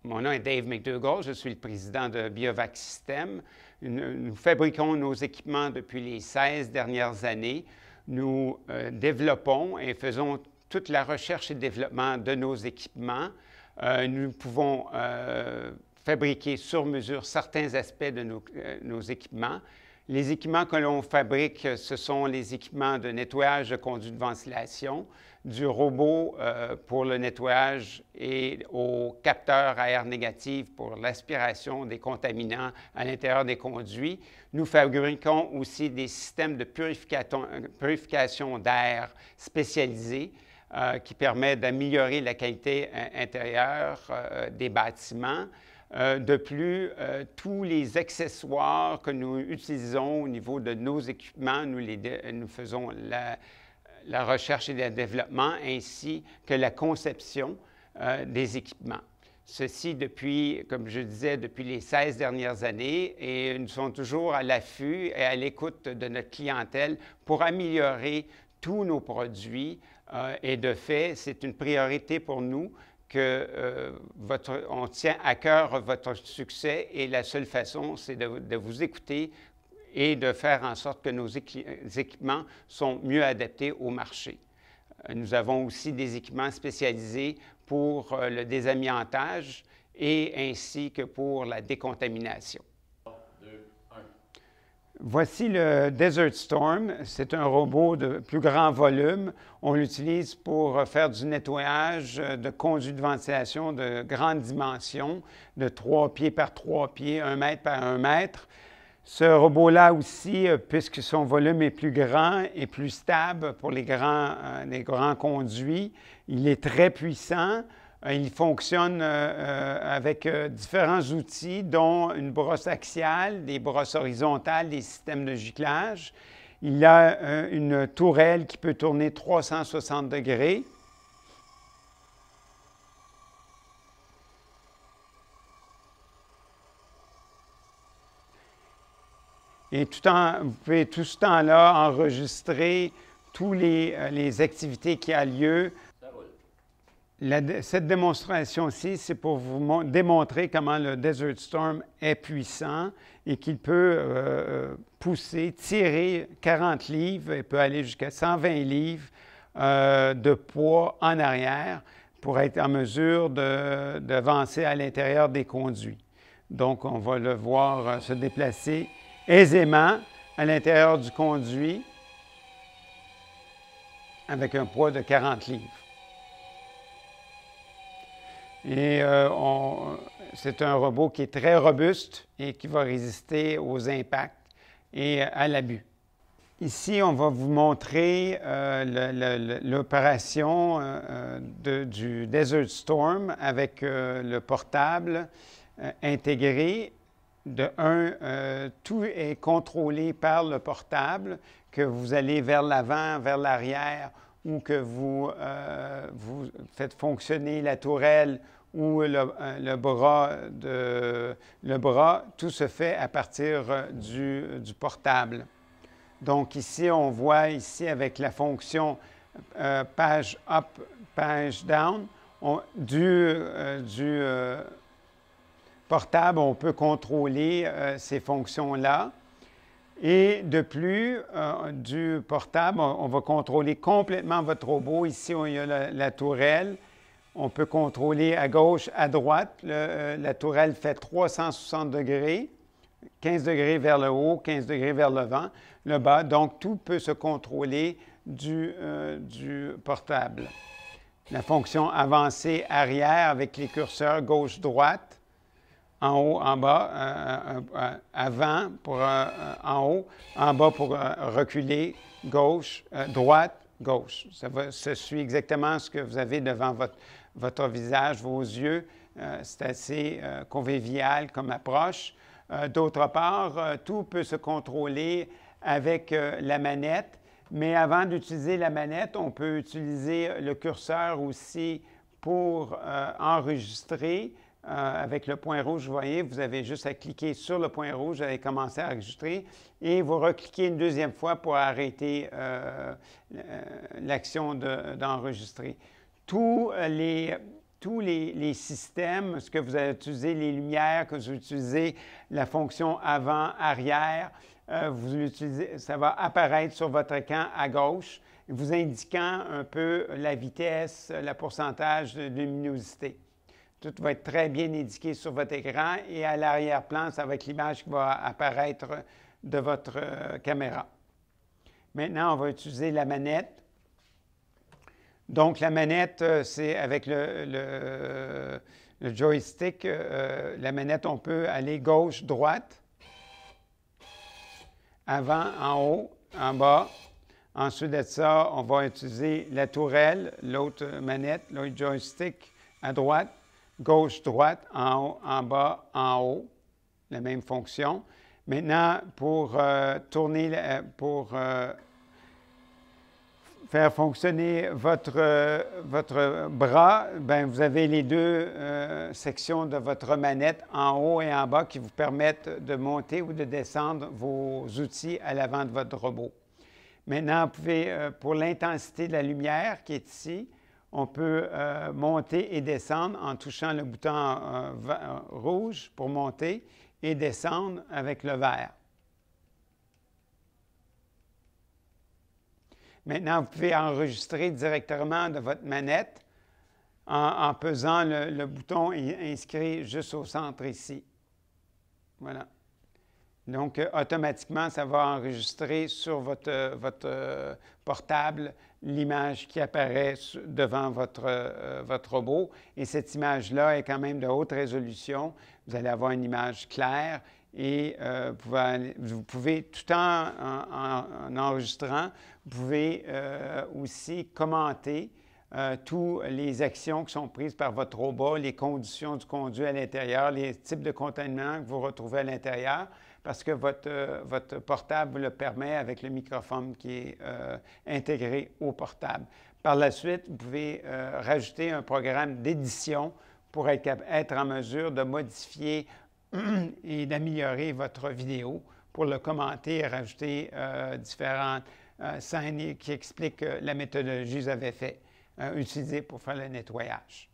Mon nom est Dave McDougall, je suis le président de Biovac System. Nous fabriquons nos équipements depuis les 16 dernières années. Nous développons et faisons toute la recherche et développement de nos équipements. Nous pouvons fabriquer sur mesure certains aspects de nos équipements. Les équipements que l'on fabrique, ce sont les équipements de nettoyage de conduits de ventilation, du robot pour le nettoyage et au capteur à air négatif pour l'aspiration des contaminants à l'intérieur des conduits. Nous fabriquons aussi des systèmes de purification d'air spécialisés qui permettent d'améliorer la qualité intérieure des bâtiments. De plus, tous les accessoires que nous utilisons au niveau de nos équipements, nous faisons la recherche et le développement ainsi que la conception des équipements. Ceci depuis, comme je disais, depuis les 16 dernières années et nous sommes toujours à l'affût et à l'écoute de notre clientèle pour améliorer tous nos produits et de fait, c'est une priorité pour nous on tient à cœur votre succès et la seule façon, c'est de vous écouter et de faire en sorte que nos équipements sont mieux adaptés au marché. Nous avons aussi des équipements spécialisés pour le désamiantage et ainsi que pour la décontamination. Voici le Desert Storm. C'est un robot de plus grand volume. On l'utilise pour faire du nettoyage de conduits de ventilation de grande dimension, de 3 pieds par 3 pieds, 1 mètre par 1 mètre. Ce robot-là aussi, puisque son volume est plus grand et plus stable pour les grands conduits, il est très puissant. Il fonctionne avec différents outils, dont une brosse axiale, des brosses horizontales, des systèmes de giclage. Il a une tourelle qui peut tourner 360 degrés. Et vous pouvez tout ce temps-là enregistrer toutes les activités qui ont lieu. Cette démonstration-ci, c'est pour vous démontrer comment le Desert Storm est puissant et qu'il peut tirer 40 livres, il peut aller jusqu'à 120 livres de poids en arrière pour être en mesure d'avancer à l'intérieur des conduits. Donc, on va le voir se déplacer aisément à l'intérieur du conduit avec un poids de 40 livres. Et c'est un robot qui est très robuste et qui va résister aux impacts et à l'abus. Ici, on va vous montrer l'opération du Desert Storm avec le portable intégré. Tout est contrôlé par le portable, que vous allez vers l'avant, vers l'arrière, ou que vous faites fonctionner la tourelle ou le bras, tout se fait à partir du portable. Donc ici, on voit ici avec la fonction page up, page down, du portable, on peut contrôler ces fonctions-là. Et de plus, du portable, on va contrôler complètement votre robot. Ici, il y a la tourelle. On peut contrôler à gauche, à droite. La tourelle fait 360 degrés, 15 degrés vers le haut, 15 degrés vers le bas. Donc, tout peut se contrôler du portable. La fonction avancée arrière avec les curseurs gauche-droite. En haut, en bas, avant pour en haut, en bas pour reculer, gauche, droite, gauche. Ça suit exactement ce que vous avez devant votre visage, vos yeux. C'est assez convivial comme approche. D'autre part, tout peut se contrôler avec la manette, mais avant d'utiliser la manette, on peut utiliser le curseur aussi pour enregistrer. Avec le point rouge, vous voyez, vous avez juste à cliquer sur le point rouge, vous allez commencer à enregistrer et vous recliquez une deuxième fois pour arrêter l'action d'enregistrer. Tous tous les systèmes, ce que vous allez utiliser, les lumières, que vous utilisez la fonction avant-arrière, ça va apparaître sur votre écran à gauche, vous indiquant un peu la vitesse, le pourcentage de luminosité. Tout va être très bien indiqué sur votre écran et à l'arrière-plan, ça va être l'image qui va apparaître de votre caméra. Maintenant, on va utiliser la manette. Donc, la manette, c'est avec le joystick. La manette, on peut aller gauche, droite, avant, en haut, en bas. Ensuite de ça, on va utiliser la tourelle, l'autre manette, l'autre joystick à droite, gauche, droite, en haut, en bas, en haut. La même fonction. Maintenant, pour faire fonctionner votre bras, bien, vous avez les deux sections de votre manette en haut et en bas qui vous permettent de monter ou de descendre vos outils à l'avant de votre robot. Maintenant, vous pouvez, pour l'intensité de la lumière qui est ici, on peut monter et descendre en touchant le bouton rouge pour monter et descendre avec le vert. Maintenant, vous pouvez enregistrer directement de votre manette en pesant le bouton inscrit juste au centre ici. Voilà. Donc, automatiquement, ça va enregistrer sur votre portable l'image qui apparaît devant votre robot. Et cette image-là est quand même de haute résolution. Vous allez avoir une image claire et vous pouvez, tout en enregistrant, vous pouvez aussi commenter toutes les actions qui sont prises par votre robot, les conditions du conduit à l'intérieur, les types de contaminants que vous retrouvez à l'intérieur, parce que votre portable vous le permet avec le microphone qui est intégré au portable. Par la suite, vous pouvez rajouter un programme d'édition pour être en mesure de modifier et d'améliorer votre vidéo pour le commenter et rajouter différentes scènes qui expliquent la méthodologie que vous avez utilisée pour faire le nettoyage.